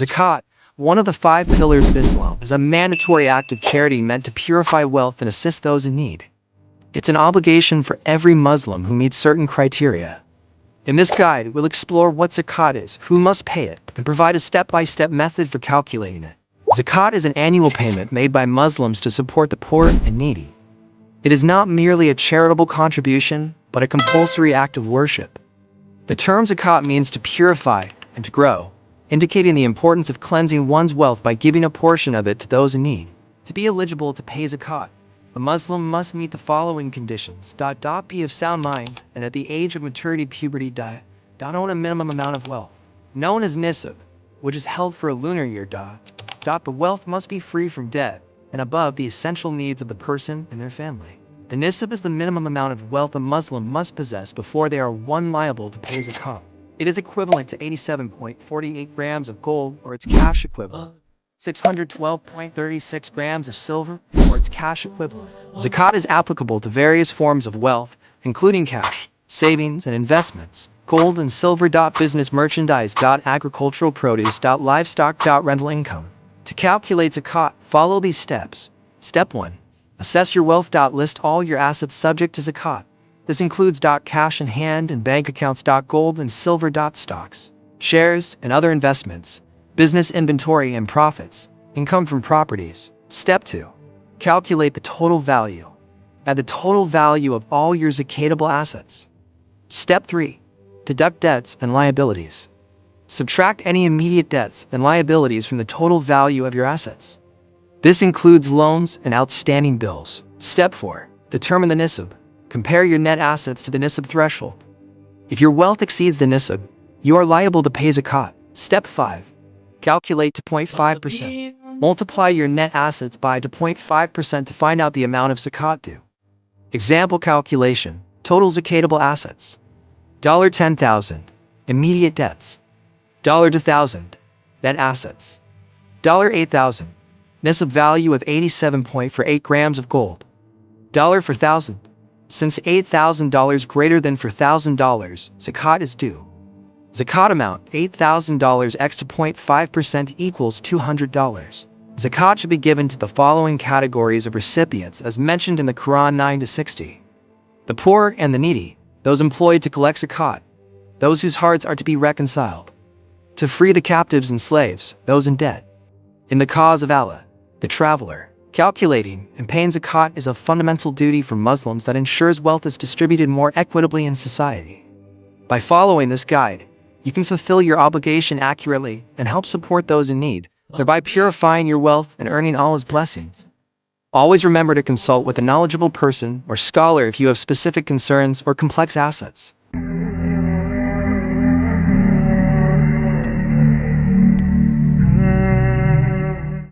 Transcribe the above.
Zakat, one of the 5 pillars of Islam, is a mandatory act of charity meant to purify wealth and assist those in need. It's an obligation for every Muslim who meets certain criteria. In this guide, we'll explore what zakat is, who must pay it, and provide a step-by-step method for calculating it. Zakat is an annual payment made by Muslims to support the poor and needy. It is not merely a charitable contribution, but a compulsory act of worship. The term zakat means to purify and to grow, indicating the importance of cleansing one's wealth by giving a portion of it to those in need. To be eligible to pay zakat, a Muslim must meet the following conditions. Be of sound mind and at the age of maturity puberty. Own a minimum amount of wealth, known as Nisab, which is held for a lunar year. The wealth must be free from debt and above the essential needs of the person and their family. The Nisab is the minimum amount of wealth a Muslim must possess before they are liable to pay zakat. It is equivalent to 87.48 grams of gold or its cash equivalent, 612.36 grams of silver or its cash equivalent. Zakat is applicable to various forms of wealth, including cash, savings, and investments, gold and silver. Business merchandise. Agricultural produce. Livestock. Rental income. To calculate zakat, follow these steps. Step 1. Assess your wealth. List all your assets subject to zakat. This includes cash in hand and bank accounts. Gold and silver. Stocks, shares, and other investments, business inventory and profits, income from properties. Step 2. Calculate the total value. Add the total value of all your zakatable assets. Step 3. Deduct debts and liabilities. Subtract any immediate debts and liabilities from the total value of your assets. This includes loans and outstanding bills. Step 4. Determine the nisab. Compare your net assets to the nisab threshold. If your wealth exceeds the nisab, you are liable to pay zakat. Step 5. Calculate to 0.5%. Multiply your net assets by 0.5% to find out the amount of zakat due. Example calculation. Total zakatable assets. $10,000. Immediate debts. $2,000. Net assets. $8,000. Nisab value of 87.48 grams of gold. For 1,000. Since $8,000 greater than $4,000, zakat is due. Zakat amount $8,000 x to 0.5% equals $200. Zakat should be given to the following categories of recipients as mentioned in the Quran 9-60. The poor and the needy, those employed to collect zakat, those whose hearts are to be reconciled, to free the captives and slaves, those in debt, in the cause of Allah, the traveler. Calculating and paying zakat is a fundamental duty for Muslims that ensures wealth is distributed more equitably in society. By following this guide, you can fulfill your obligation accurately and help support those in need, thereby purifying your wealth and earning Allah's blessings. Always remember to consult with a knowledgeable person or scholar if you have specific concerns or complex assets.